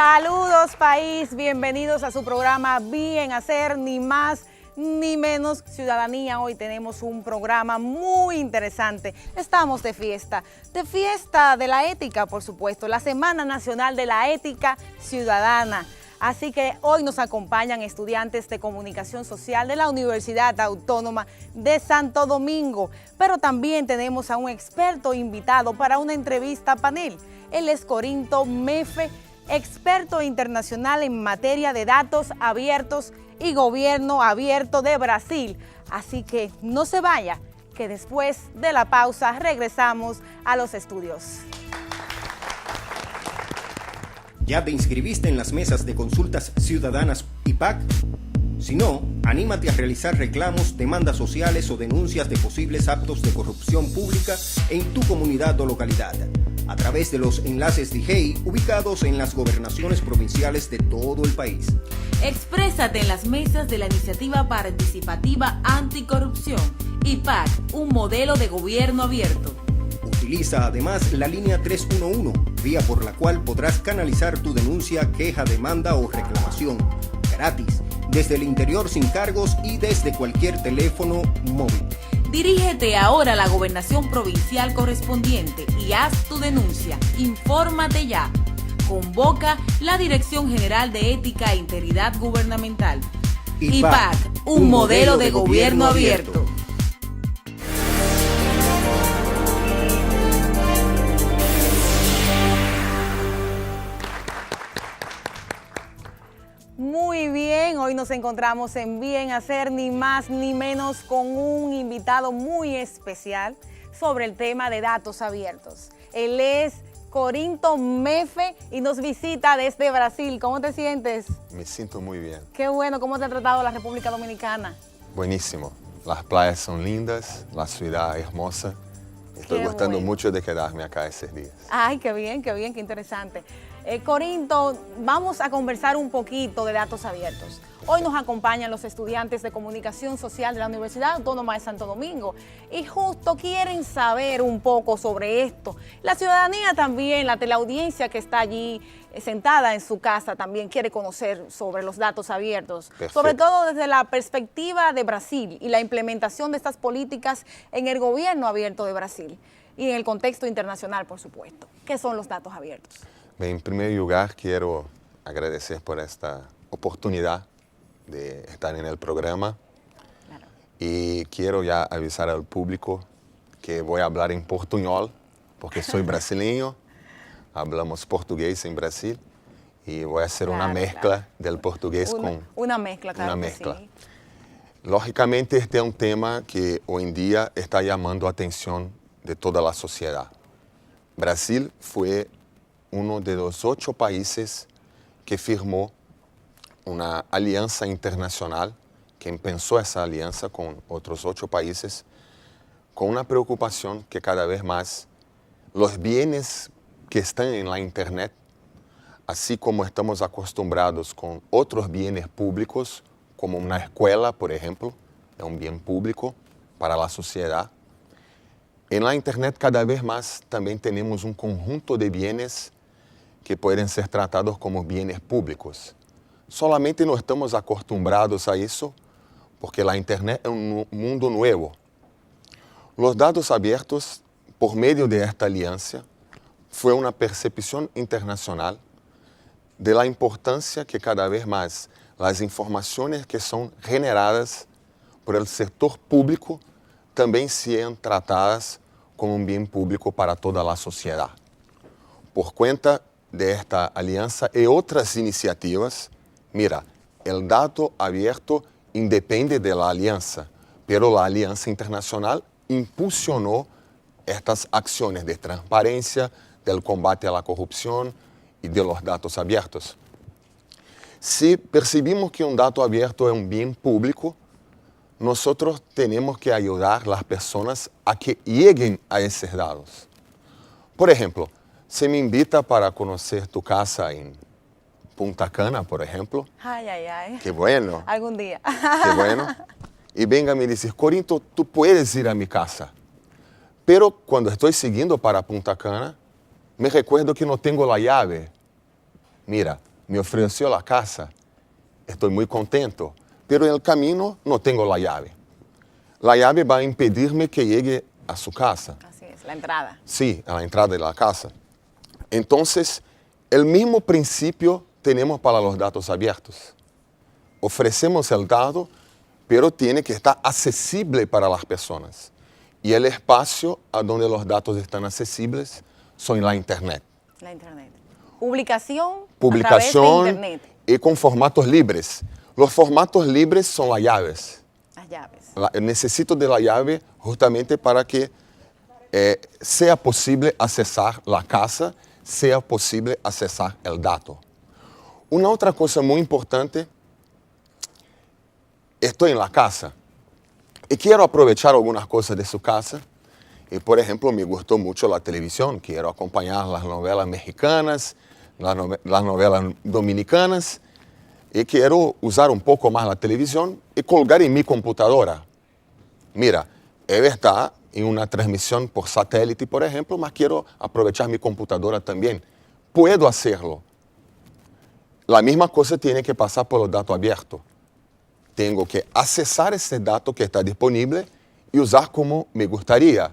Saludos país, bienvenidos a su programa Bien Hacer, ni más ni menos ciudadanía. Hoy tenemos un programa muy interesante. Estamos de fiesta de la ética, por supuesto, la Semana Nacional de la Ética Ciudadana. Así que hoy nos acompañan estudiantes de Comunicación Social de la Universidad Autónoma de Santo Domingo, pero también tenemos a un experto invitado para una entrevista panel. Él es Corinto Mefe, experto internacional en materia de datos abiertos y gobierno abierto de Brasil. Así que no se vaya, que después de la pausa regresamos a los estudios. ¿Ya te inscribiste en las mesas de consultas ciudadanas IPAC? Si no, anímate a realizar reclamos, demandas sociales o denuncias de posibles actos de corrupción pública en tu comunidad o localidad, a través de los enlaces DIGEI ubicados en las gobernaciones provinciales de todo el país. Exprésate en las mesas de la Iniciativa Participativa Anticorrupción, IPAC, un modelo de gobierno abierto. Utiliza además la línea 311, vía por la cual podrás canalizar tu denuncia, queja, demanda o reclamación, gratis, desde el interior sin cargos y desde cualquier teléfono móvil. Dirígete ahora a la gobernación provincial correspondiente y haz tu denuncia. Infórmate ya. Convoca la Dirección General de Ética e Integridad Gubernamental. IPAC, un modelo de gobierno abierto. Muy bien, hoy nos encontramos en Bien Hacer, ni más ni menos con un invitado muy especial sobre el tema de datos abiertos. Él es Corinto Mefe y nos visita desde Brasil. ¿Cómo te sientes? Me siento muy bien. Qué bueno, ¿cómo te ha tratado la República Dominicana? Buenísimo. Las playas son lindas, la ciudad hermosa. Estoy gustando mucho de quedarme acá esos días. Ay, qué bien, qué interesante. Corinto, vamos a conversar un poquito de datos abiertos. Hoy nos acompañan los estudiantes de Comunicación Social de la Universidad Autónoma de Santo Domingo y justo quieren saber un poco sobre esto. La ciudadanía también, la teleaudiencia que está allí sentada en su casa también quiere conocer sobre los datos abiertos. Perfecto. Sobre todo desde la perspectiva de Brasil y la implementación de estas políticas en el gobierno abierto de Brasil y en el contexto internacional, por supuesto. ¿Qué son los datos abiertos? En primer lugar, quiero agradecer por esta oportunidad de estar en el programa. Claro. Y quiero ya avisar al público que voy a hablar en portuñol, porque soy brasileño, hablamos portugués en Brasil, y voy a hacer una mezcla del portugués con... Una mezcla, claro. Una mezcla. Sí. Lógicamente, este es un tema que hoy en día está llamando atención de toda la sociedad. Brasil fue uno de los 8 países que firmó una alianza internacional, que pensó esa alianza con otros 8 países, con una preocupación que cada vez más los bienes que están en la Internet, así como estamos acostumbrados con otros bienes públicos, como una escuela, por ejemplo, es un bien público para la sociedad. En la Internet cada vez más también tenemos un conjunto de bienes que pueden ser tratados como bienes públicos. Solamente no estamos acostumbrados a eso porque la Internet es un mundo nuevo. Los datos abiertos, por medio de esta alianza, fue una percepción internacional de la importancia que cada vez más las informaciones que son generadas por el sector público también sean tratadas como un bien público para toda la sociedad. Por cuenta de esta alianza y otras iniciativas, mira, el dato abierto independe de la alianza, pero la alianza internacional impulsionó estas acciones de transparencia, del combate a la corrupción y de los datos abiertos. Si percibimos que un dato abierto es un bien público, nosotros tenemos que ayudar a las personas a que lleguen a esos datos. Por ejemplo, se me invita para conocer tu casa en Punta Cana, por ejemplo. Ay, ay, ay. Qué bueno. Algún día. Qué bueno. Y venga me dice, Corinto, tú puedes ir a mi casa. Pero cuando estoy siguiendo para Punta Cana, me recuerdo que no tengo la llave. Mira, me ofreció la casa, estoy muy contento, pero en el camino no tengo la llave. La llave va a impedirme que llegue a su casa. Así es, la entrada. Sí, a la entrada de la casa. Entonces, el mismo principio tenemos para los datos abiertos. Ofrecemos el dato, pero tiene que estar accesible para las personas. Y el espacio a donde los datos están accesibles son en la Internet. La Internet. Publicación a través Publicación de Internet. y con formatos libres. Los formatos libres son las llaves. Las llaves. Necesito de la llave justamente para que sea posible accesar la casa, sea posible accesar el dato. Una otra cosa muy importante, estoy en la casa y quiero aprovechar algunas cosas de su casa. Y por ejemplo, me gustó mucho la televisión, quiero acompañar las novelas mexicanas, las novelas dominicanas, y quiero usar un poco más la televisión y colgar en mi computadora. Mira, ella está en una transmisión por satélite, por ejemplo, mas quiero aprovechar mi computadora también. Puedo hacerlo. La misma cosa tiene que pasar por los datos abiertos. Tengo que accesar ese dato que está disponible y usar como me gustaría.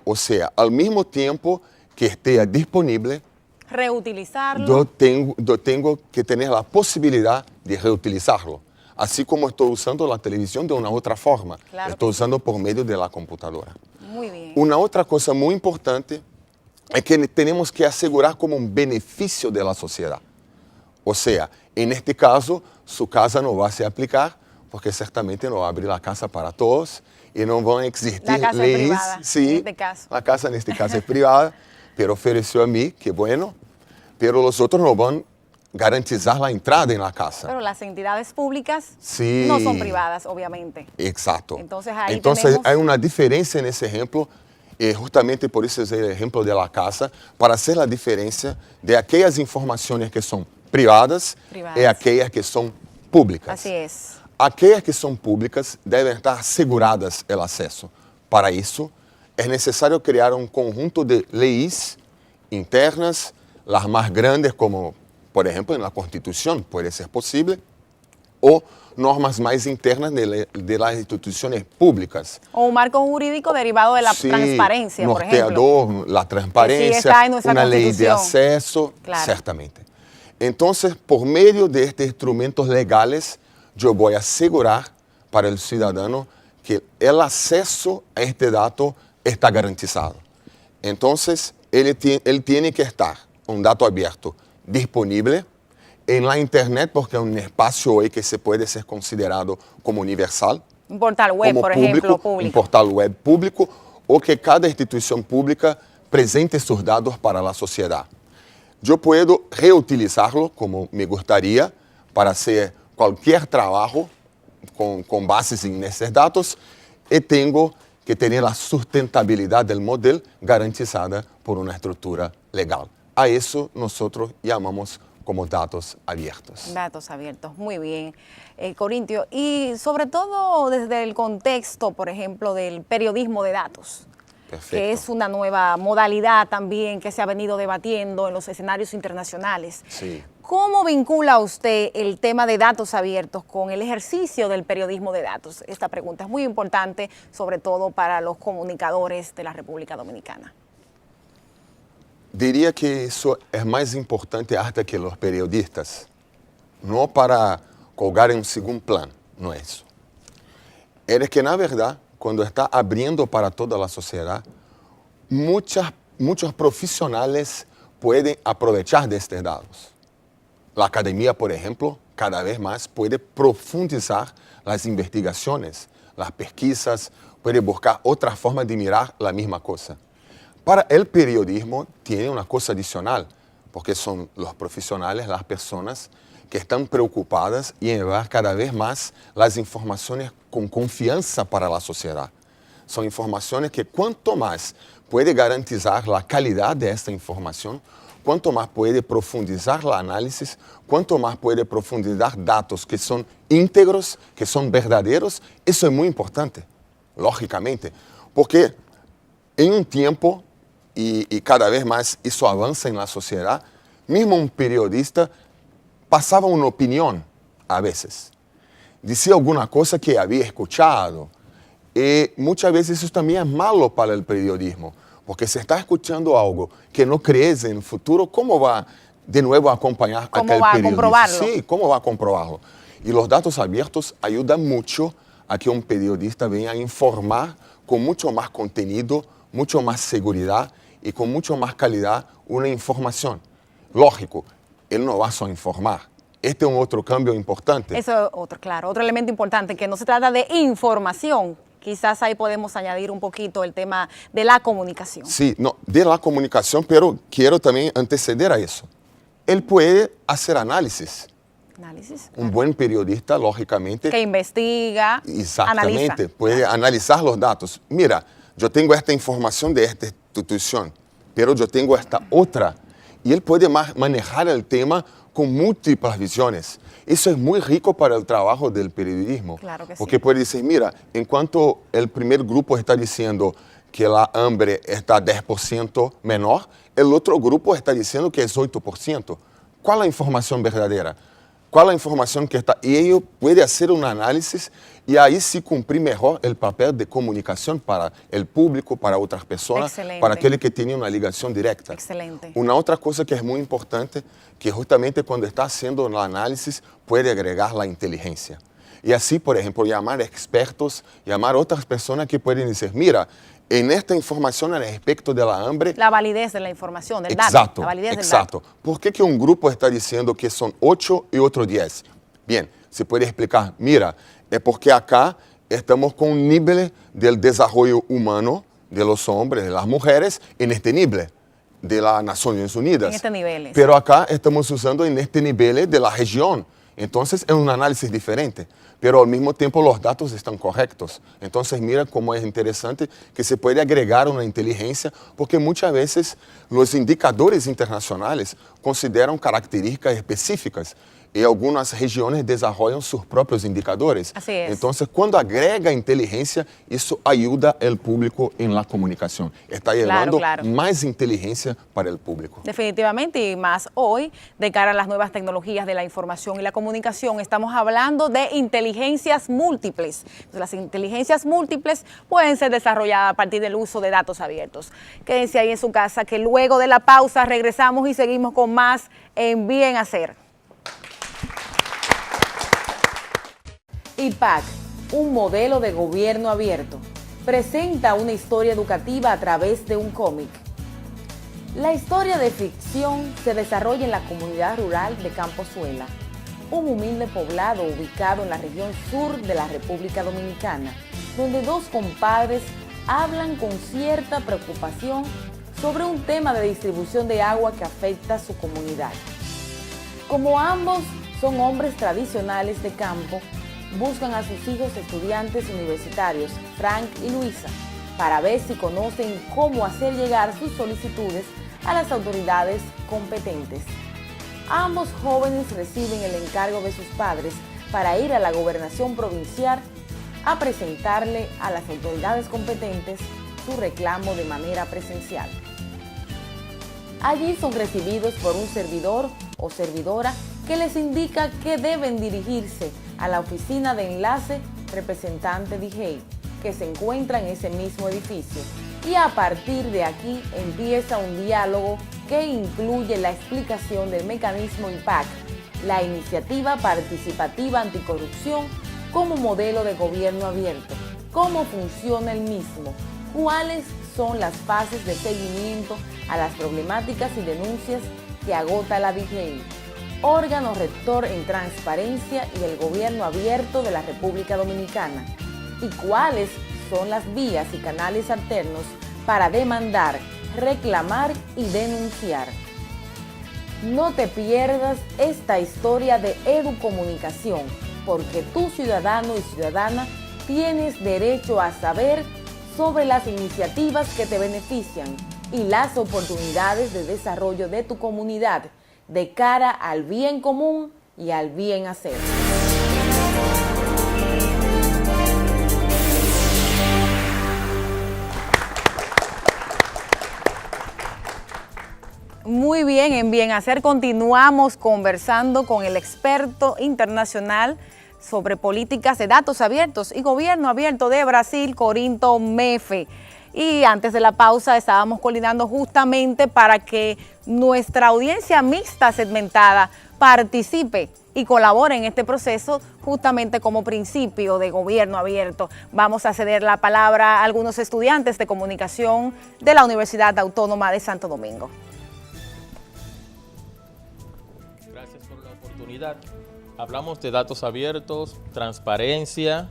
O sea, al mismo tiempo que esté disponible, Reutilizarlo. yo tengo que tener la posibilidad de reutilizarlo. Así como estoy usando la televisión de una otra forma. Claro estoy que usando por medio de la computadora. Muy bien. Una otra cosa muy importante es que tenemos que asegurar como un beneficio de la sociedad. O sea, en este caso, su casa no va a se aplicar porque certamente no va a abrir la casa para todos y no van a existir La casa leyes. es privada, Sí, en este caso. la casa en este caso es privada, pero ofreció a mí, que bueno, pero los otros no van a garantizar la entrada en la casa. Pero las entidades públicas Sí. no son privadas, obviamente. Exacto. Entonces, ahí Entonces tenemos- hay una diferencia en ese ejemplo, justamente por eso es el ejemplo de la casa, para hacer la diferencia de aquellas informaciones que son privadas y aquellas que son públicas. Así es. Aquellas que son públicas deben estar aseguradas el acceso. Para eso es necesario crear un conjunto de leyes internas, las más grandes como, por ejemplo, en la Constitución puede ser posible, o normas más internas de las instituciones públicas. O un marco jurídico derivado de la Sí, transparencia, por ejemplo. norteador, la transparencia, Que sí está en nuestra una ley de Constitución. acceso, Claro. certamente. Entonces, por medio de estos instrumentos legales, yo voy a asegurar para el ciudadano que el acceso a este dato está garantizado. Entonces, él tiene que estar, un dato abierto, disponible en la Internet, porque es un espacio hoy que se puede ser considerado como universal, Un portal web, como por público, ejemplo, un público. portal web público, o que cada institución pública presente sus datos para la sociedad. Yo puedo reutilizarlo como me gustaría para hacer cualquier trabajo con bases en esos datos y tengo que tener la sustentabilidad del modelo garantizada por una estructura legal. A eso nosotros llamamos como datos abiertos. Datos abiertos, muy bien, Corintio. Y sobre todo desde el contexto, por ejemplo, del periodismo de datos, Perfecto. que es una nueva modalidad también que se ha venido debatiendo en los escenarios internacionales. Sí. ¿Cómo vincula usted el tema de datos abiertos con el ejercicio del periodismo de datos? Esta pregunta es muy importante, sobre todo para los comunicadores de la República Dominicana. Diría que eso es más importante hasta que los periodistas, no para colgar en un segundo plano, no es eso. Es que, na verdad, cuando está abriendo para toda la sociedad, muchos profesionales pueden aprovechar de estos datos. La academia, por ejemplo, cada vez más puede profundizar las investigaciones, las pesquisas, puede buscar otra forma de mirar la misma cosa. Para el periodismo tiene una cosa adicional, porque son los profesionales, las personas que están preocupadas en llevar cada vez más las informaciones con confianza para la sociedad. Son informaciones que cuanto más puede garantizar la calidad de esta información, cuanto más puede profundizar el análisis, cuanto más puede profundizar datos que son íntegros, que son verdaderos, eso es muy importante, lógicamente, porque en un tiempo, y cada vez más eso avanza en la sociedad, mismo un periodista pasaba una opinión a veces. Decía alguna cosa que había escuchado. Y muchas veces eso también es malo para el periodismo, porque si está escuchando algo que no crees en el futuro, ¿cómo va de nuevo a acompañar aquel periodista? ¿Cómo va a comprobarlo? Sí, ¿cómo va a comprobarlo? Y los datos abiertos ayudan mucho a que un periodista venga a informar con mucho más contenido, mucho más seguridad y con mucho más calidad una información. Lógico, él no va solo a informar. Este es un otro cambio importante. Eso es otro elemento importante, que no se trata de información. Quizás ahí podemos añadir un poquito el tema de la comunicación. Sí, no, de la comunicación, pero quiero también anteceder a eso. Él puede hacer análisis. Análisis. Un buen periodista, lógicamente. Que investiga, Exactamente, analiza. puede analizar los datos. Mira, yo tengo esta información de esta institución, pero yo tengo esta otra. Y él puede manejar el tema con múltiples visiones. Eso es muy rico para el trabajo del periodismo. Claro que sí. Porque puede decir, mira, en cuanto el primer grupo está diciendo que la hambre está 10% menor, el otro grupo está diciendo que es 8%. ¿Cuál es la información verdadera? ¿Cuál es la información que está? Y ello puede hacer un análisis y ahí sí cumplir mejor el papel de comunicación para el público, para otras personas, Excelente. para aquel que tiene una ligación directa. Excelente. Una otra cosa que es muy importante, que justamente cuando está haciendo el análisis puede agregar la inteligencia. Y así, por ejemplo, llamar expertos, llamar otras personas que pueden decir, mira, en esta información al respecto de la hambre... La validez de la información, del dato. Exacto, La validez exacto. ¿Por qué que un grupo está diciendo que son 8 y otro 10? Bien, se puede explicar, mira, es porque acá estamos con un nivel del desarrollo humano de los hombres, de las mujeres, en este nivel de las Naciones Unidas. En este nivel. Pero acá estamos usando en este nivel de la región. Entonces es un análisis diferente, pero al mismo tiempo los datos están correctos. Entonces mira cómo es interesante que se puede agregar una inteligencia, porque muchas veces los indicadores internacionales consideran características específicas y algunas regiones desarrollan sus propios indicadores. Así es. Entonces, cuando agrega inteligencia, eso ayuda al público en la comunicación. Está llevando más inteligencia para el público. Definitivamente, y más hoy, de cara a las nuevas tecnologías de la información y la comunicación, estamos hablando de inteligencias múltiples. Entonces, las inteligencias múltiples pueden ser desarrolladas a partir del uso de datos abiertos. Quédense ahí en su casa, que luego de la pausa regresamos y seguimos con más en Bien Hacer. IPAC, un modelo de gobierno abierto, presenta una historia educativa a través de un cómic. La historia de ficción se desarrolla en la comunidad rural de Campozuela, un humilde poblado ubicado en la región sur de la República Dominicana, donde dos compadres hablan con cierta preocupación sobre un tema de distribución de agua que afecta a su comunidad. Como ambos son hombres tradicionales de campo, buscan a sus hijos estudiantes universitarios, Frank y Luisa, para ver si conocen cómo hacer llegar sus solicitudes a las autoridades competentes. Ambos jóvenes reciben el encargo de sus padres para ir a la gobernación provincial a presentarle a las autoridades competentes su reclamo de manera presencial. Allí son recibidos por un servidor o servidora que les indica que deben dirigirse a la oficina de enlace representante DIGEI, que se encuentra en ese mismo edificio. Y a partir de aquí empieza un diálogo que incluye la explicación del mecanismo IPAC, la iniciativa participativa anticorrupción como modelo de gobierno abierto, cómo funciona el mismo, cuáles son las fases de seguimiento a las problemáticas y denuncias que agota la DIGEI, órgano rector en transparencia y del gobierno abierto de la República Dominicana, y cuáles son las vías y canales alternos para demandar, reclamar y denunciar. No te pierdas esta historia de educomunicación, porque tú, ciudadano y ciudadana, tienes derecho a saber sobre las iniciativas que te benefician y las oportunidades de desarrollo de tu comunidad de cara al bien común y al bien hacer. Muy bien, en Bien Hacer continuamos conversando con el experto internacional sobre políticas de datos abiertos y gobierno abierto de Brasil, Corinto Mefe. Y antes de la pausa estábamos coordinando justamente para que nuestra audiencia mixta segmentada participe y colabore en este proceso justamente como principio de gobierno abierto. Vamos a ceder la palabra a algunos estudiantes de comunicación de la Universidad Autónoma de Santo Domingo. Gracias por la oportunidad. Hablamos de datos abiertos, transparencia,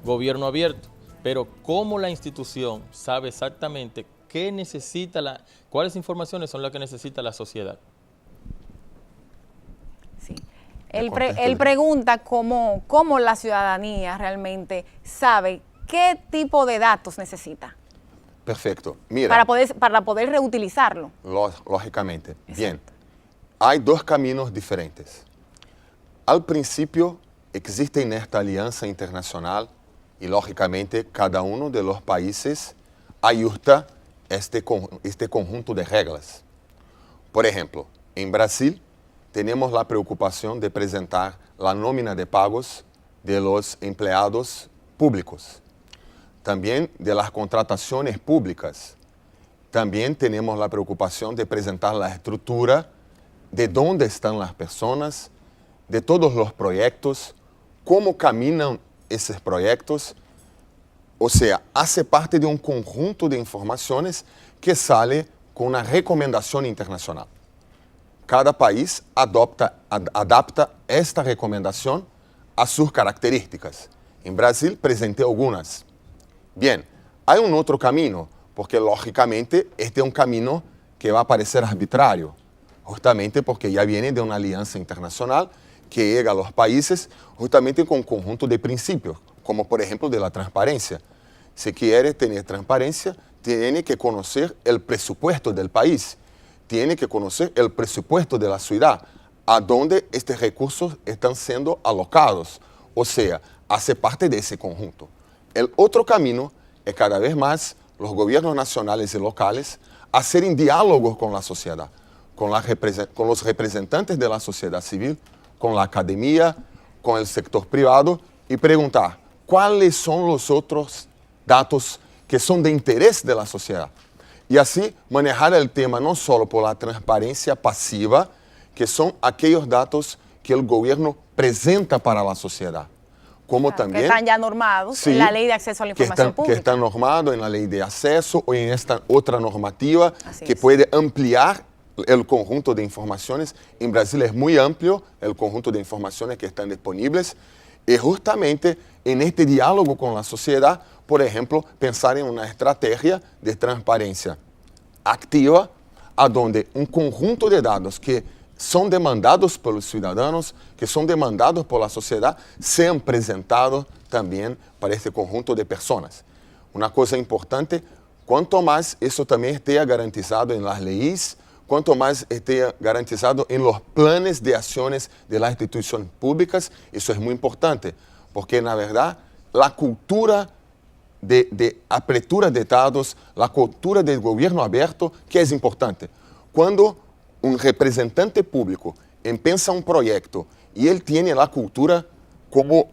gobierno abierto, pero ¿cómo la institución sabe exactamente qué necesita, cuáles informaciones son las que necesita la sociedad? Sí. Él pregunta cómo la ciudadanía realmente sabe qué tipo de datos necesita. Perfecto. Mira, para poder reutilizarlo. Lógicamente. Exacto. Bien. Hay dos caminos diferentes. Al principio, existe en esta alianza internacional y, lógicamente, cada uno de los países ajusta este conjunto de reglas. Por ejemplo, en Brasil, tenemos la preocupación de presentar la nómina de pagos de los empleados públicos, también de las contrataciones públicas. También tenemos la preocupación de presentar la estructura de dónde están las personas, de todos los proyectos, cómo caminan esos proyectos. O sea, hace parte de un conjunto de informaciones que sale con una recomendación internacional. Cada país adapta esta recomendación a sus características. En Brasil presenté algunas. Bien, hay un otro camino, porque lógicamente este es un camino que va a parecer arbitrario, justamente porque ya viene de una alianza internacional que llega a los países justamente con un conjunto de principios, como por ejemplo de la transparencia. Si quiere tener transparencia, tiene que conocer el presupuesto del país, tiene que conocer el presupuesto de la ciudad, a dónde estos recursos están siendo alocados. O sea, hace parte de ese conjunto. El otro camino es cada vez más los gobiernos nacionales y locales hacer diálogos con la sociedad, con los representantes de la sociedad civil, con la academia, con el sector privado y preguntar cuáles son los otros datos que son de interés de la sociedad. Y así manejar el tema no solo por la transparencia pasiva, que son aquellos datos que el gobierno presenta para la sociedad, como también... Que están ya normados sí, en la Ley de Acceso a la Información Pública. Que están normados en la Ley de Acceso o en esta otra normativa que es. puede ampliar el conjunto de informaciones. En Brasil es muy amplio el conjunto de informaciones que están disponibles y justamente en este diálogo con la sociedad, por ejemplo, pensar en una estrategia de transparencia activa, a donde un conjunto de datos que son demandados por los ciudadanos, que son demandados por la sociedad, sean presentados también para este conjunto de personas. Una cosa importante, cuanto más eso también esté garantizado en las leyes, cuanto más esté garantizado en los planes de acciones de las instituciones públicas, eso es muy importante, porque en la verdad la cultura de apertura de datos, la cultura del gobierno abierto, que es importante. Cuando un representante público empieza un proyecto y él tiene la cultura, como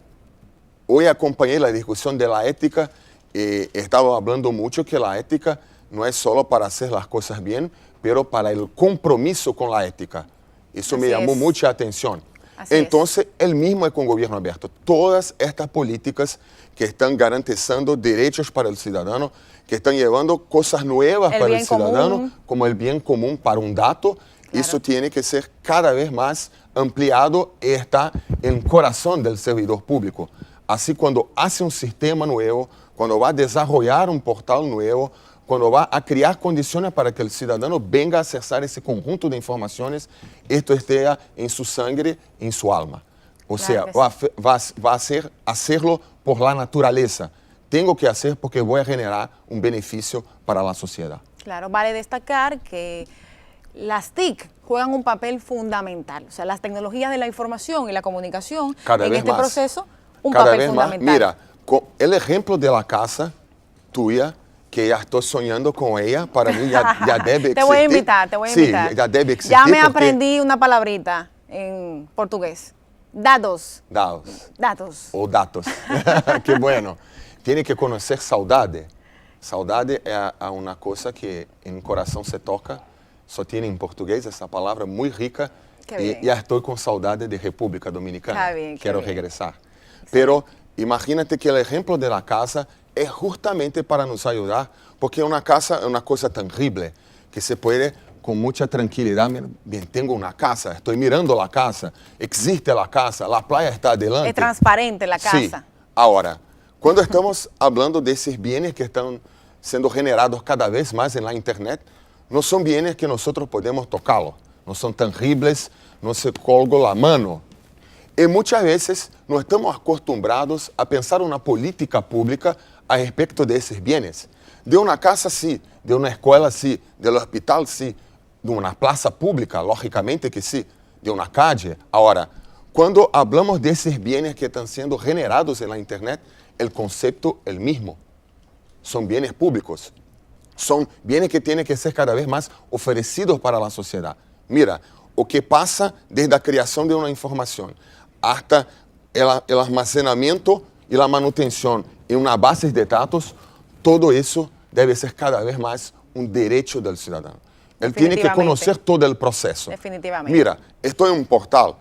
hoy acompañé la discusión de la ética, estaba hablando mucho que la ética no es solo para hacer las cosas bien, pero para el compromiso con la ética. Eso me llamó mucha atención. Entonces, el mismo es con gobierno abierto. Todas estas políticas que están garantizando derechos para el ciudadano, que están llevando cosas nuevas para el ciudadano, como el bien común para un dato, eso tiene que ser cada vez más ampliado y está en el corazón del servidor público. Así, cuando hace un sistema nuevo, cuando va a desarrollar un portal nuevo, cuando va a crear condiciones para que el ciudadano venga a accesar ese conjunto de informaciones, esto esté en su sangre, en su alma. O sea, va a ser hacerlo por la naturaleza. Tengo que hacer porque voy a generar un beneficio para la sociedad. Claro, vale destacar que las TIC juegan un papel fundamental. O sea, las tecnologías de la información y la comunicación en este proceso, un papel fundamental. Mira, el ejemplo de la casa tuya que ya estoy soñando con ella, para mí ya debe existir. Te voy a invitar, te voy a invitar. Sí, ya debe existir. Ya me porque- aprendí una palabrita en portugués. Dados. Dados. Datos. Ou datos. Que bueno. Tiene que conocer saudade. Saudade é uma coisa que em coração se toca. Só tem em português essa palavra muito rica. Qué E bien. já estou com saudade de República Dominicana. Qué bien, qué Quero bien. regressar. Pero imagínate que o exemplo de la casa é justamente para nos ajudar, porque uma casa é uma coisa terrível que se pode com muita tranquilidade. Mira, bien, tengo uma casa, estou mirando a casa, existe a casa, a praia está adelante. Es transparente la casa. Sí. Ahora, cuando estamos hablando de esos bienes que están siendo generados cada vez más en la internet, no son bienes que nosotros podemos tocarlos, no son tangibles, no se colgó la mano. Y muchas veces no estamos acostumbrados a pensar una política pública a respecto de esos bienes. De una casa sí, de una escuela sí, del hospital sí, de una plaza pública, lógicamente que sí, de una calle. Ahora, cuando hablamos de esos bienes que están siendo generados en la internet, el concepto es el mismo. Son bienes públicos. Son bienes que tienen que ser cada vez más ofrecidos para la sociedad. Mira, o que pasa desde la creación de una información hasta el almacenamiento y la manutención en una base de datos, todo eso debe ser cada vez más un derecho del ciudadano. Él tiene que Definitivamente. conocer todo el proceso. Definitivamente. Mira, estoy en un portal,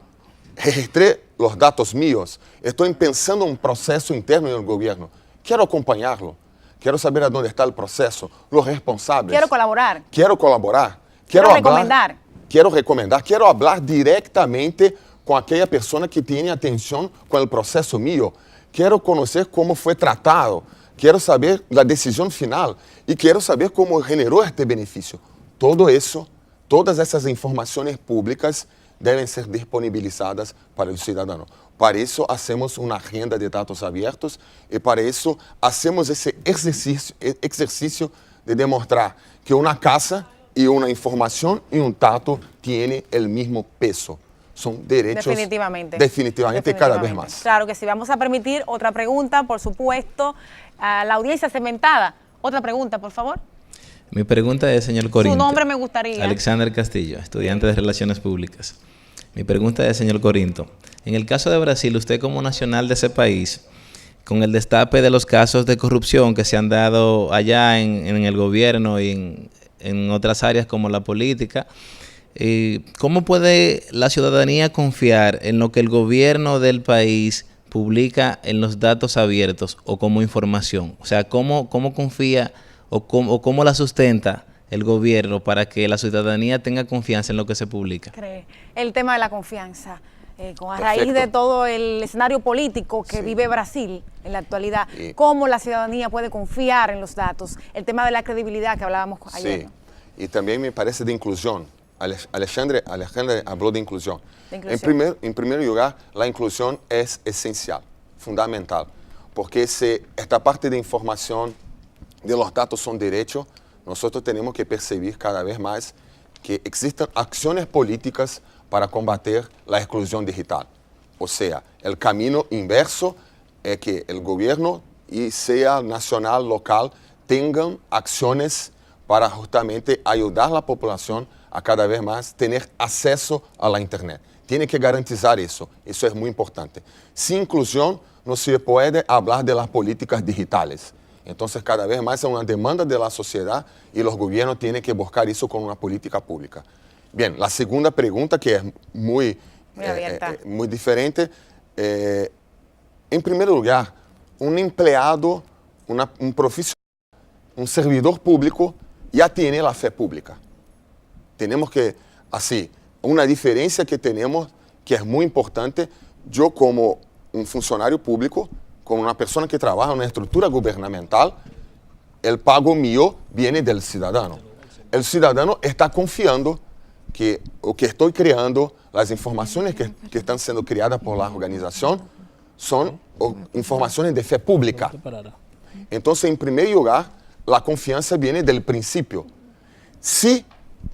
registré los datos míos, estoy pensando en un proceso interno en el gobierno. Quiero acompañarlo, quiero saber a dónde está el proceso, los responsables. Quiero colaborar. Quiero colaborar. Quiero recomendar. Quiero recomendar. Quiero hablar directamente con aquella persona que tiene atención con el proceso mío. Quiero conocer cómo fue tratado. Quiero saber la decisión final y quiero saber cómo generó este beneficio. Todo eso, todas esas informaciones públicas deben ser disponibilizadas para el ciudadano. Para eso hacemos una agenda de datos abiertos y para eso hacemos ese ejercicio de demostrar que una casa y una información y un dato tiene el mismo peso. Son derechos definitivamente cada vez más. Claro que sí. Vamos a permitir otra pregunta, por supuesto. A la audiencia segmentada. Otra pregunta, por favor. Mi pregunta es, señor Corinto. Su nombre me gustaría. Alexander Castillo, estudiante de Relaciones Públicas. Mi pregunta es, señor Corinto, en el caso de Brasil, usted como nacional de ese país, con el destape de los casos de corrupción que se han dado allá en el gobierno y en otras áreas como la política, ¿cómo puede la ciudadanía confiar en lo que el gobierno del país publica en los datos abiertos o como información? O sea, ¿cómo confía o cómo la sustenta el gobierno para que la ciudadanía tenga confianza en lo que se publica? El tema de la confianza. A raíz Perfecto. de todo el escenario político que vive Brasil en la actualidad, Sí. cómo la ciudadanía puede confiar en los datos, el tema de la credibilidad que hablábamos ayer. Sí, y también me parece de inclusión. Alexandre habló de inclusión. De inclusión. En primer lugar, la inclusión es esencial, fundamental, porque si esta parte de información de los datos son derechos, nosotros tenemos que percibir cada vez más que existen acciones políticas para combater la exclusión digital. O sea, el camino inverso es que el gobierno, y sea nacional, local, tengan acciones para justamente ayudar a la población a cada vez más tener acceso a la Internet. Tiene que garantizar eso es muy importante. Sin inclusión no se puede hablar de las políticas digitales. Entonces cada vez más es una demanda de la sociedad y los gobiernos tienen que buscar eso con una política pública. Bien, la segunda pregunta que es muy diferente. En primer lugar, un empleado, un profesional, un servidor público ya tiene la fe pública. Tenemos que, así, una diferencia que tenemos que es muy importante. Yo como un funcionario público, como una persona que trabaja en una estructura gubernamental, el pago mío viene del ciudadano. El ciudadano está confiando que lo que estoy creando, las informaciones que están siendo creadas por la organización, son informaciones de fe pública. Entonces, en primer lugar, la confianza viene del principio. Si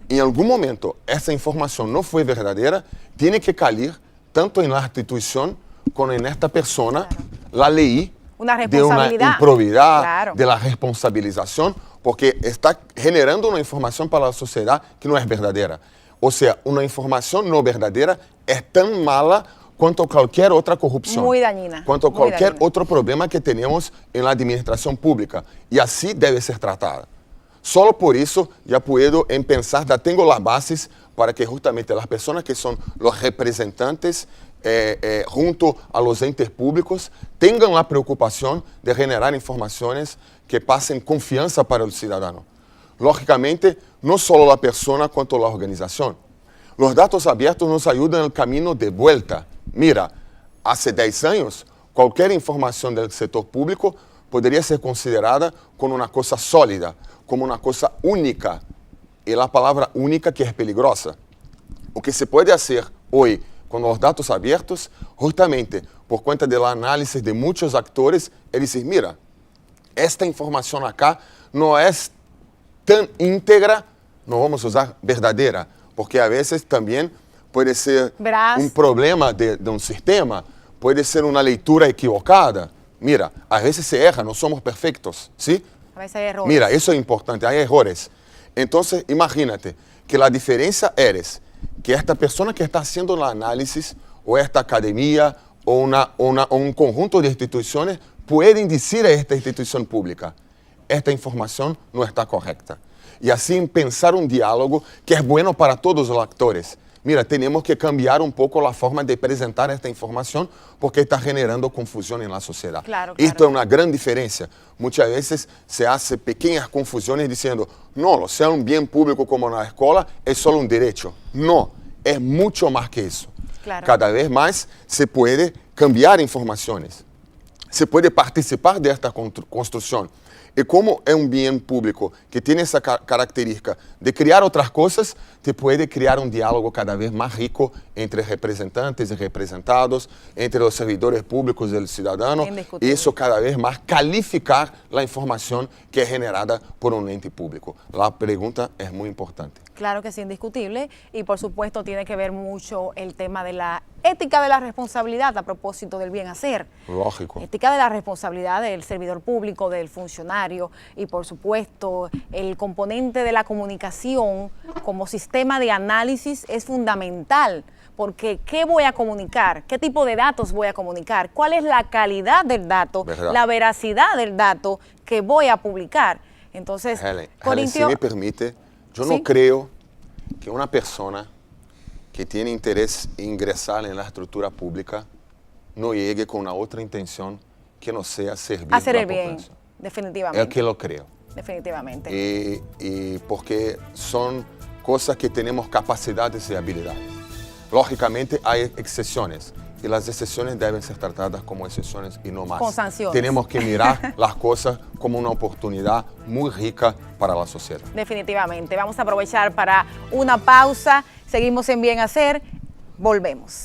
en algún momento esa información no fue verdadera, tiene que caer tanto en la institución como en esta persona, la ley, Una de una responsabilidad. improbidad, Claro. de la responsabilización, porque está generando una información para la sociedad que no es verdadera. O sea, una información no verdadera es tan mala quanto qualquer outra corrupção. Muy dañina. Quanto muy qualquer dañina. outro problema que tenhamos na administração pública. E assim deve ser tratada. Só por isso já puedo pensar, já tenho as bases para que justamente as pessoas que são os representantes junto a los entes públicos tenham a preocupação de generar informações que passem confiança para o cidadão. Lógicamente, não só a pessoa quanto a organização. Os dados abertos nos ajudam no caminho de volta. Mira, há 10 anos, qualquer informação do setor público poderia ser considerada como uma coisa sólida, como uma coisa única. E a palavra única que é peligrosa. O que se pode fazer hoje com os dados abertos, justamente por conta da análise de muitos atores, é dizer, mira, esta informação acá não é tão íntegra, não vamos usar verdadeira, porque a vezes também pode ser um problema de um sistema, pode ser uma leitura equivocada. Mira, a vezes se erra, não somos perfeitos, ¿sí? A veces hay errores. Mira, isso é importante, há errores. Então, imagínate que a diferença é que esta pessoa que está fazendo a análise, ou esta academia, ou um conjunto de instituições, podem dizer a esta instituição pública, esta informação não está correta. E assim pensar um diálogo que é bueno para todos os atores. Mira, temos que cambiar um pouco a forma de apresentar esta informação porque está generando confusão na sociedade. Claro, Isto é uma grande diferença. Muitas vezes se hace pequenas confusões dizendo, não, ser um bem público como na escola é só um direito. Não, é muito mais que isso. Claro. Cada vez mais se pode cambiar informações. Se pode participar desta construção. E como é um bem público que tem essa característica de criar outras coisas, te pode criar um diálogo cada vez mais rico entre representantes e representados, entre os servidores públicos e o cidadão. E isso cada vez mais qualificar a informação que é generada por um ente público. A pergunta é muito importante. Claro que es indiscutible y por supuesto tiene que ver mucho el tema de la ética de la responsabilidad a propósito del bien hacer. Lógico. Ética de la responsabilidad del servidor público, del funcionario y por supuesto el componente de la comunicación como sistema de análisis es fundamental. Porque ¿qué voy a comunicar? ¿Qué tipo de datos voy a comunicar? ¿Cuál es la calidad del dato? ¿Verdad? La veracidad del dato que voy a publicar. Entonces, Helen, Corintio, si me permite, yo ¿sí? no creo que una persona que tiene interés en ingresar en la estructura pública no llegue con una otra intención que no sea servir hacer a la el bien, población. definitivamente. Es que lo creo. Definitivamente. Y porque son cosas que tenemos capacidades y habilidades. Lógicamente hay excepciones y las excepciones deben ser tratadas como excepciones y no más. Con sanciones. Tenemos que mirar las cosas como una oportunidad muy rica para la sociedad. Definitivamente. Vamos a aprovechar para una pausa. Seguimos en Bien Hacer. Volvemos.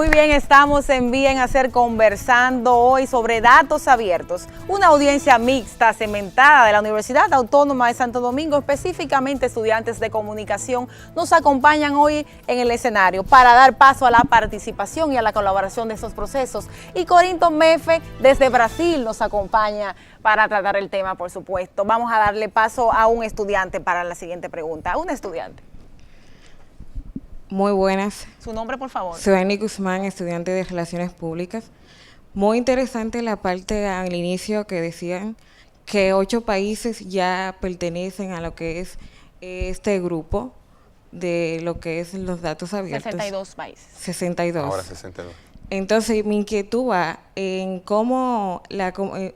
Muy bien, estamos en Bien Hacer conversando hoy sobre datos abiertos. Una audiencia mixta cementada de la Universidad Autónoma de Santo Domingo, específicamente estudiantes de comunicación, nos acompañan hoy en el escenario para dar paso a la participación y a la colaboración de estos procesos. Y Corinto Mefe desde Brasil nos acompaña para tratar el tema, por supuesto. Vamos a darle paso a un estudiante para la siguiente pregunta. Un estudiante. Muy buenas. ¿Su nombre, por favor? Soy Annie Guzmán, estudiante de Relaciones Públicas. Muy interesante la parte al inicio que decían que 8 países ya pertenecen a lo que es este grupo de lo que es los datos abiertos. 62 países. 62. Ahora 62. Entonces, mi inquietud va en cómo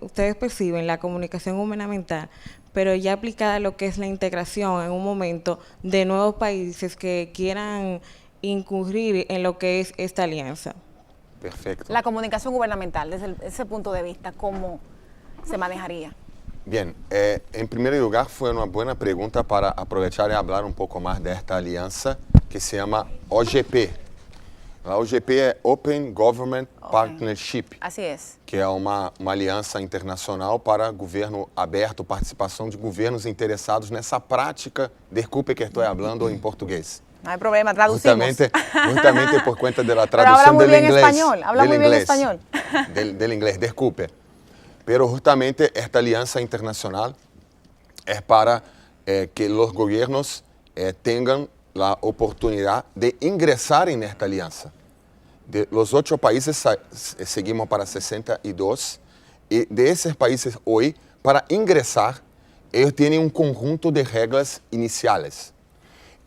ustedes perciben la comunicación gubernamental, pero ya aplicada a lo que es la integración en un momento de nuevos países que quieran incurrir en lo que es esta alianza. Perfecto. La comunicación gubernamental, desde ese punto de vista, ¿cómo se manejaría? Bien, en primer lugar fue una buena pregunta para aprovechar y hablar un poco más de esta alianza que se llama OGP. La OGP é Open Government Partnership, Así es. que é uma aliança internacional para governo aberto, participação de governos interessados nessa prática. Desculpe que estou falando em português. No hay problema, traducimos. Justamente por cuenta de la Pero habla traducción muy del bien inglés. español, habla muy bien español. Del inglés, desculpe. Pero justamente esta alianza internacional es para que los gobiernos tengan la oportunidad de ingresar en esta alianza. De los 8 países seguimos para 62 y de esos países hoy, para ingresar, ellos tienen un conjunto de reglas iniciales.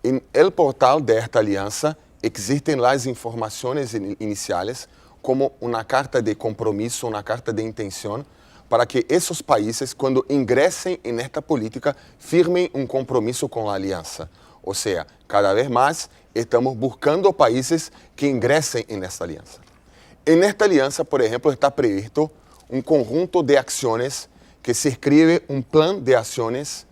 En el portal de esta alianza existen las informaciones iniciales como una carta de compromiso, una carta de intención, para que esos países, cuando ingresen en esta política, firmen un compromiso con la alianza. O sea, cada vez más estamos buscando países que ingresen en esta alianza. En esta alianza, por ejemplo, está previsto un conjunto de acciones que se escribe un plan de acciones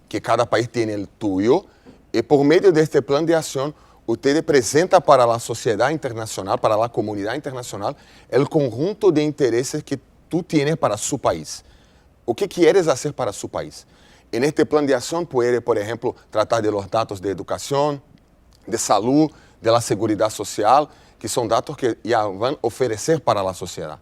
que cada país tiene el tuyo y por medio de este plan de acción usted presenta para la sociedad internacional, para la comunidad internacional, el conjunto de intereses que tú tienes para su país. ¿O qué quieres hacer para su país? En este plan de acción puede, por ejemplo, tratar de los datos de educación, de salud, de la seguridad social, que son datos que ya van a ofrecer para la sociedad.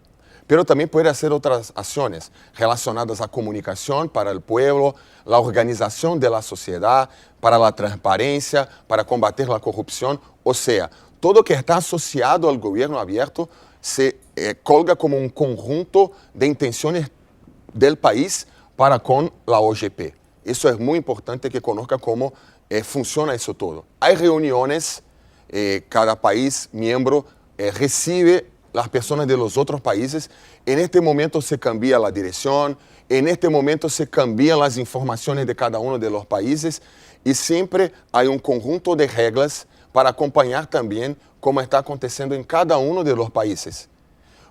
Pero también puede hacer otras acciones relacionadas a comunicación para el pueblo, la organización de la sociedad, para la transparencia, para combatir la corrupción. O sea, todo que está asociado al gobierno abierto se colga como un conjunto de intenciones del país para con la OGP. Eso es muy importante que conozca cómo funciona eso todo. Hay reuniones, cada país miembro recibe las personas de los otros países. En este momento se cambia la dirección, en este momento se cambian las informaciones de cada uno de los países y siempre hay un conjunto de reglas para acompañar también cómo está aconteciendo en cada uno de los países.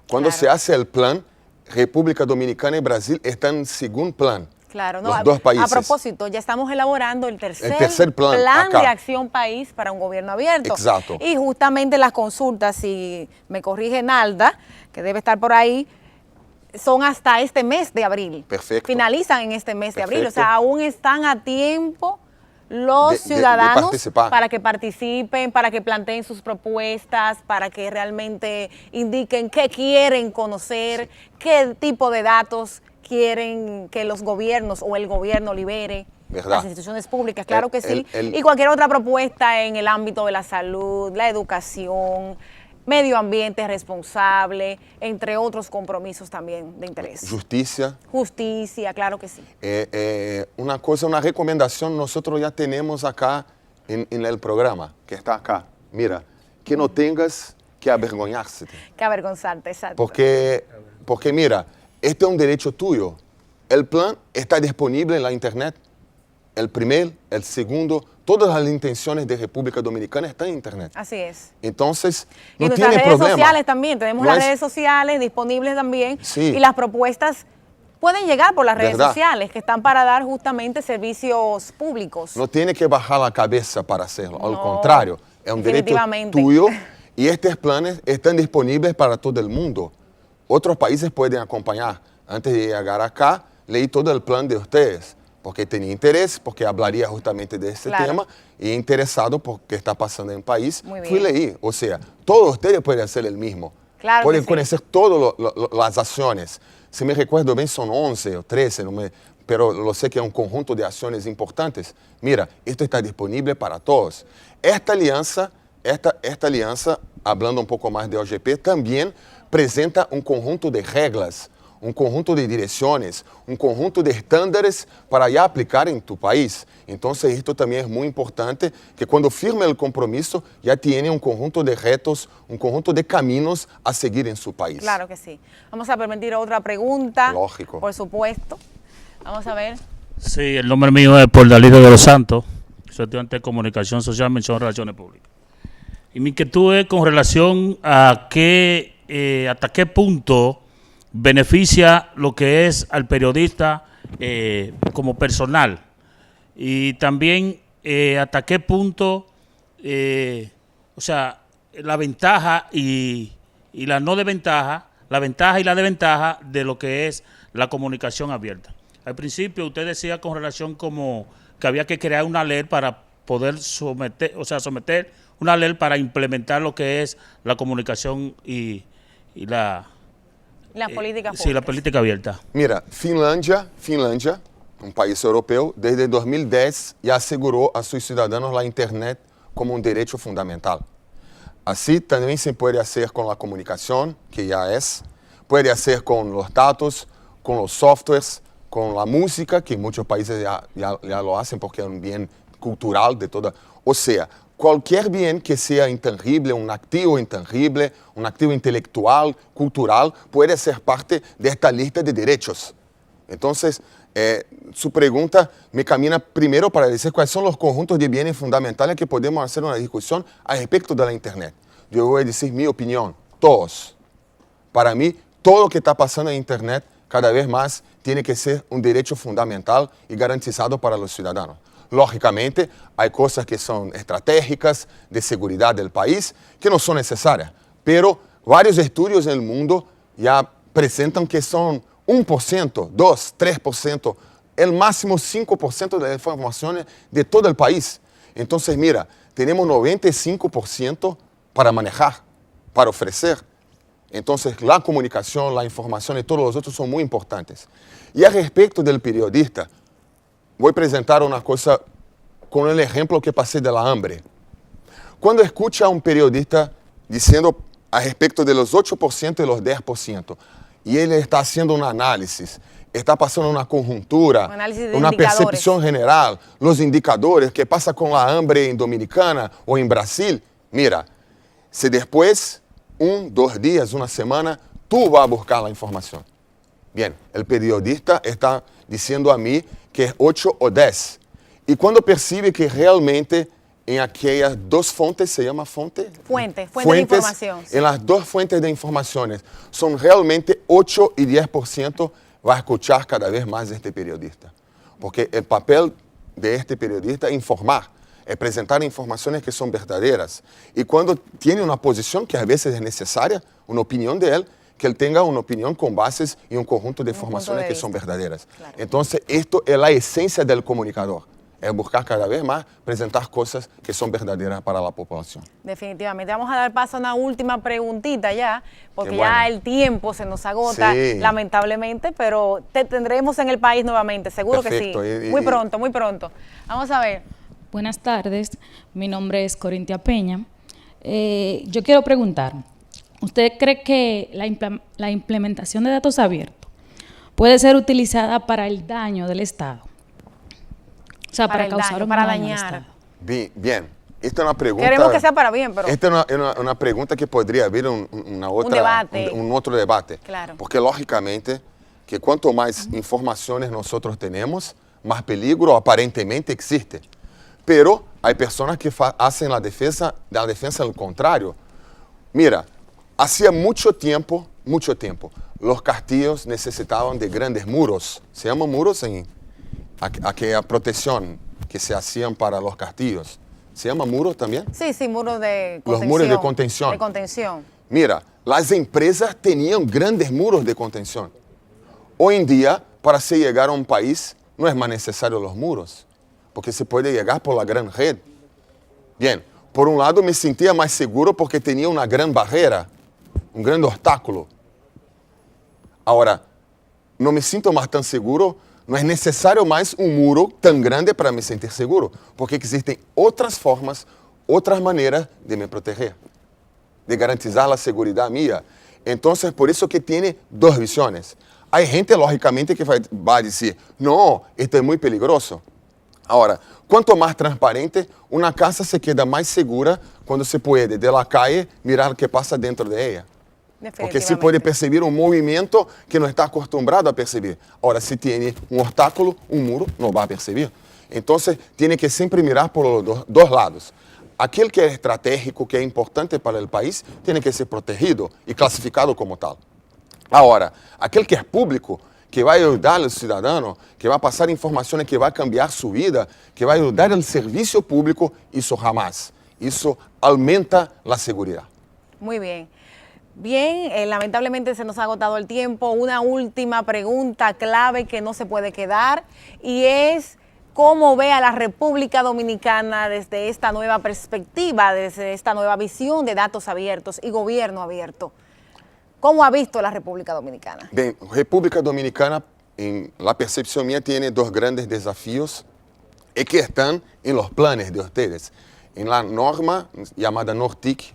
Cuando se hace el plan, República Dominicana y Brasil están en segundo plan. Claro, no, los 2 países. A propósito, ya estamos elaborando el tercer plan de acción país para un gobierno abierto. Exacto. Y justamente las consultas, si me corrige Nalda, que debe estar por ahí, son hasta este mes de abril. Perfecto. Finalizan en este mes de abril. O Perfecto. sea, aún están a tiempo los ciudadanos participar. para que participen, para que planteen sus propuestas, para que realmente indiquen qué quieren conocer, qué tipo de datos quieren que los gobiernos o el gobierno libere, ¿verdad? Las instituciones públicas, claro que sí, el- y cualquier otra propuesta en el ámbito de la salud, la educación, medio ambiente responsable, entre otros compromisos también de interés. Justicia. Justicia, claro que sí. Una cosa, una recomendación, nosotros ya tenemos acá en el programa, que está acá. Mira, que no tengas que avergonzarse. Qué avergonzante, exacto. Porque mira, este es un derecho tuyo. El plan está disponible en la internet. El primer, el segundo, todas las intenciones de República Dominicana están en internet. Así es. Entonces, Y no nuestras tiene redes problema. sociales también, tenemos No las es- redes sociales disponibles también. Sí. Y las propuestas pueden llegar por las redes ¿Verdad? sociales, que están para dar justamente servicios públicos. No tiene que bajar la cabeza para hacerlo. Al No, contrario, es un derecho definitivamente. tuyo Y estos planes están disponibles para todo el mundo. Otros países pueden acompañar. Antes de llegar acá, leí todo el plan de ustedes, porque tenía interés, porque hablaría justamente de este tema, y interesado por qué está pasando en el país, fui y leí. O sea, todos ustedes pueden hacer el mismo. Claro, pueden conocer todas las acciones. Si me recuerdo bien, son 11 o 13, pero lo sé que es un conjunto de acciones importantes. Mira, esto está disponible para todos. Esta alianza, hablando un poco más de OGP, también presenta un conjunto de reglas, un conjunto de direcciones, un conjunto de estándares para ya aplicar en tu país. Entonces, esto también es muy importante, que cuando firme el compromiso, ya tiene un conjunto de retos, un conjunto de caminos a seguir en su país. Claro que sí. Vamos a permitir otra pregunta. Lógico. Por supuesto. Vamos a ver. Sí, el nombre mío es Paul Dalí de los Santos, soy estudiante de Comunicación Social, Mención Relaciones Públicas. Y mi inquietud es con relación a hasta qué punto beneficia lo que es al periodista como personal, y también hasta qué punto, o sea, la ventaja y la no desventaja, la ventaja y la desventaja de lo que es la comunicación abierta. Al principio usted decía con relación como que había que crear una ley para poder someter una ley para implementar lo que es la comunicación y la política pública. Sí, la política abierta. Mira, Finlandia, un país europeo, desde 2010 ya aseguró a sus ciudadanos la Internet como un derecho fundamental. Así también se puede hacer con la comunicación, que ya es, puede hacer con los datos, con los softwares, con la música, que muchos países ya lo hacen porque es un bien cultural de toda. O sea, cualquier bien que sea intangible, un activo intelectual, cultural, puede ser parte de esta lista de derechos. Entonces, su pregunta me camina primero para decir cuáles son los conjuntos de bienes fundamentales que podemos hacer una discusión al respecto de la Internet. Yo voy a decir mi opinión, todos. Para mí, todo lo que está pasando en Internet cada vez más tiene que ser un derecho fundamental y garantizado para los ciudadanos. Lógicamente, hay cosas que son estratégicas de seguridad del país que no son necesarias, pero varios estudios en el mundo ya presentan que son 1%, 2%, 3%, el máximo 5% de las informaciones de todo el país. Entonces, mira, tenemos 95% para manejar, para ofrecer. Entonces, la comunicación, la información y todos los otros son muy importantes. Y al respecto del periodista, voy a presentar una cosa con el ejemplo que pasé de la hambre. Cuando escucha a un periodista diciendo al respecto de los 8% y los 10%, y él está haciendo un análisis, está pasando una conjuntura, una percepción general, los indicadores, qué pasa con la hambre en Dominicana o en Brasil, mira, si después, 1, 2 días, una semana, tú vas a buscar la información. Bien, el periodista está diciendo a mí que es 8 o 10. Y cuando percibe que realmente en aquellas dos fuentes, ¿se llama fuente? Fuente de información. Sí. En las dos fuentes de informaciones son realmente 8 y 10%, va a escuchar cada vez más este periodista. Porque el papel de este periodista es informar, es presentar informaciones que son verdaderas. Y cuando tiene una posición que a veces es necesaria, una opinión de él, que él tenga una opinión con bases y un conjunto de informaciones que son verdaderas. Claro. Entonces, esto es la esencia del comunicador. Es buscar cada vez más presentar cosas que son verdaderas para la población. Definitivamente. Vamos a dar paso a una última preguntita ya, porque ya el tiempo se nos agota, lamentablemente, pero te tendremos en el país nuevamente, seguro. Perfecto. Que sí. Muy pronto, muy pronto. Vamos a ver. Buenas tardes, mi nombre es Corintia Peña. Yo quiero preguntar, ¿usted cree que la implementación de datos abiertos puede ser utilizada para el daño del Estado? O sea, para causar para dañar. Bien. Esta es una pregunta. Queremos que sea para bien, pero. Esta es una pregunta que podría haber un otro debate. Claro. Porque, lógicamente, que cuanto más informaciones nosotros tenemos, más peligro aparentemente existe. Pero hay personas que hacen la defensa al contrario. Mira, hacía mucho tiempo, los castillos necesitaban de grandes muros. Se llaman muros en aquella protección que se hacían para los castillos. ¿Se llama muros también? Sí, sí, muros de contención. Los muros de contención. De contención. Mira, las empresas tenían grandes muros de contención. Hoy en día, para se llegar a un país, no es más necesario los muros, porque se puede llegar por la gran red. Bien, por un lado me sentía más seguro porque tenía una gran barrera, un gran obstáculo. Ahora, no me siento más tan seguro, no es necesario más un muro tan grande para me sentir seguro, porque existen otras formas, otras maneras de me proteger, de garantizar la seguridad mía. Entonces, por eso que tiene dos visiones. Hay gente, lógicamente, que va a decir, no, esto es muy peligroso. Ahora, cuanto más transparente, una casa se queda más segura cuando se puede, de la calle, mirar lo que pasa dentro de ella. Porque se puede percibir un movimiento que no está acostumbrado a percibir. Ahora, si tiene un obstáculo, un muro, no va a percibir. Entonces, tiene que siempre mirar por los dos lados. Aquel que es estratégico, que es importante para el país, tiene que ser protegido y clasificado como tal. Ahora, aquel que es público, que va a ayudar al ciudadano, que va a pasar informaciones que va a cambiar su vida, que va a ayudar al servicio público, eso jamás. Eso aumenta la seguridad. Muy bien. Bien, lamentablemente se nos ha agotado el tiempo. Una última pregunta clave que no se puede quedar y es cómo ve a la República Dominicana desde esta nueva perspectiva, desde esta nueva visión de datos abiertos y gobierno abierto. ¿Cómo ha visto la República Dominicana? Bien, República Dominicana, en la percepción mía, tiene dos grandes desafíos y que están en los planes de ustedes. En la norma llamada NORTIC,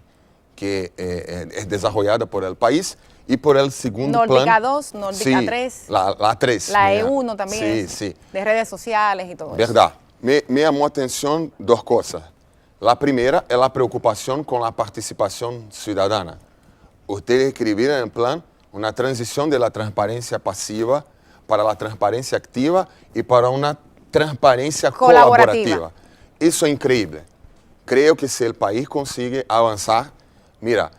que es desarrollada por el país, y por el segundo plan. Nórdica 2, Nórdica 3. La 3. La E1 también. Sí, sí. De redes sociales y todo eso. Verdad. Me llamó a atención dos cosas. La primera es la preocupación con la participación ciudadana. Ustedes escribieron en el plan una transición de la transparencia pasiva para la transparencia activa y para una transparencia colaborativa. Eso es increíble. Creo que si el país consigue avanzar, mira,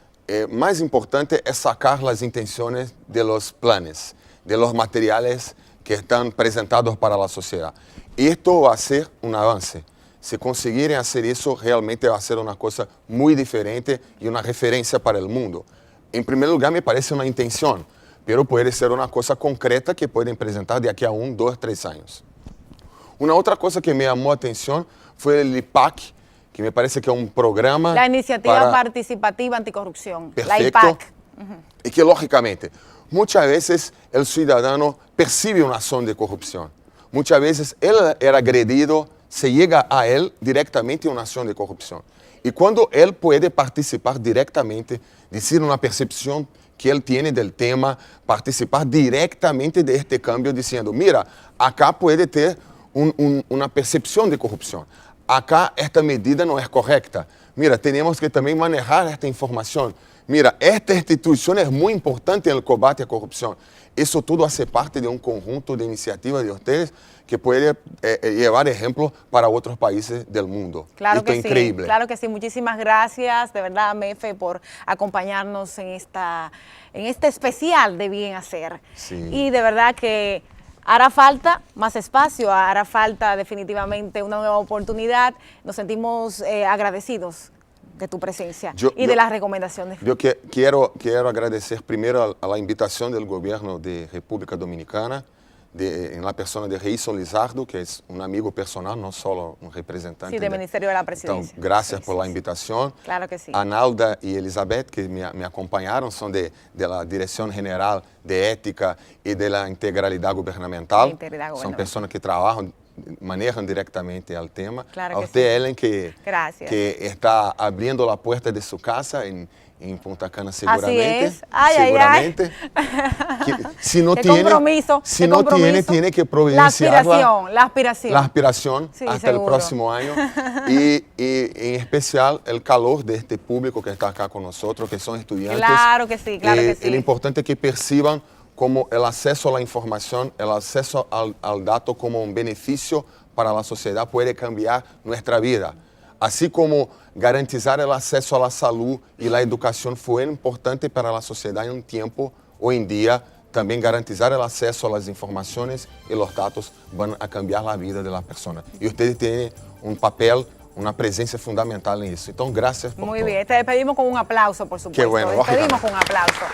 más importante es sacar las intenciones de los planes, de los materiales que están presentados para la sociedad. Y esto va a ser un avance. Si conseguirem hacer eso, realmente va a ser una cosa muy diferente y una referencia para el mundo. En primer lugar, me parece una intención, pero puede ser una cosa concreta que pueden presentar de aquí a 1, 2, 3 años. Una otra cosa que me llamó la atención fue el IPAC, que me parece que es un programa... La Iniciativa Participativa Anticorrupción, perfecto, la IPAC. Y que, lógicamente, muchas veces el ciudadano percibe una acción de corrupción. Muchas veces él era agredido, se llega a él directamente una acción de corrupción. Y cuando él puede participar directamente, decir una percepción que él tiene del tema, participar directamente de este cambio diciendo, mira, acá puede ter una percepción de corrupción. Acá esta medida no es correcta. Mira, tenemos que también manejar esta información. Mira, esta institución es muy importante en el combate a corrupción. Eso todo hace parte de un conjunto de iniciativas de ustedes que puede llevar ejemplo para otros países del mundo. Claro Esto que es increíble. Sí, claro que sí. Muchísimas gracias, de verdad, Mefe, por acompañarnos en este especial de Bien Hacer. Sí. Y de verdad que hará falta más espacio, hará falta definitivamente una nueva oportunidad. Nos sentimos agradecidos de tu presencia y de las recomendaciones. Yo quiero agradecer primero a la invitación del gobierno de República Dominicana, en la persona de Reison Lizardo, que es un amigo personal, no solo un representante. Sí, del Ministerio de la Presidencia. Entonces, gracias por la invitación. Claro que sí. Analda y Elizabeth, que me acompañaron, son de la Dirección General de Ética y de la Integralidad Gubernamental. Son personas que trabajan, manejan directamente el tema. Claro a usted, sí. Ellen, que está abriendo la puerta de su casa en Punta Cana seguramente. Así es. Seguramente. Si no qué tiene compromiso. Si no tiene que providenciar la aspiración sí, seguro. hasta el próximo año. y en especial el calor de este público que está acá con nosotros, que son estudiantes. Claro que sí, claro que sí. Lo importante es que perciban como el acceso a la información, el acceso al dato como un beneficio para la sociedad puede cambiar nuestra vida. Así como garantizar el acceso a la salud y la educación fue importante para la sociedad en un tiempo, hoy en día también garantizar el acceso a las informaciones y los datos van a cambiar la vida de la persona. Y ustedes tienen un papel, una presencia fundamental en eso. Entonces, gracias por Muy todo. bien, te despedimos con un aplauso, por supuesto. Qué bueno, Te despedimos lógicamente. con un aplauso.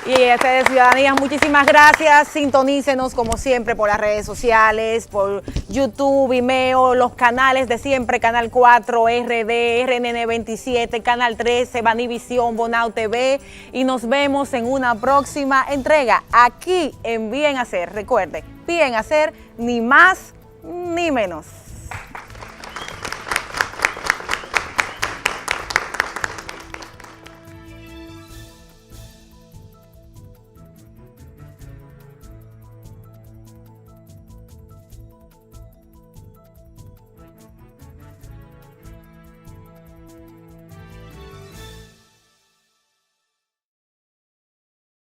Y a ustedes, ciudadanía, muchísimas gracias. Sintonícenos como siempre por las redes sociales, por YouTube, Vimeo, los canales de siempre, Canal 4, RD, RNN 27, Canal 13, Vanivisión, Bonao TV. Y nos vemos en una próxima entrega aquí en Bien Hacer. Recuerde, Bien Hacer, ni más ni menos.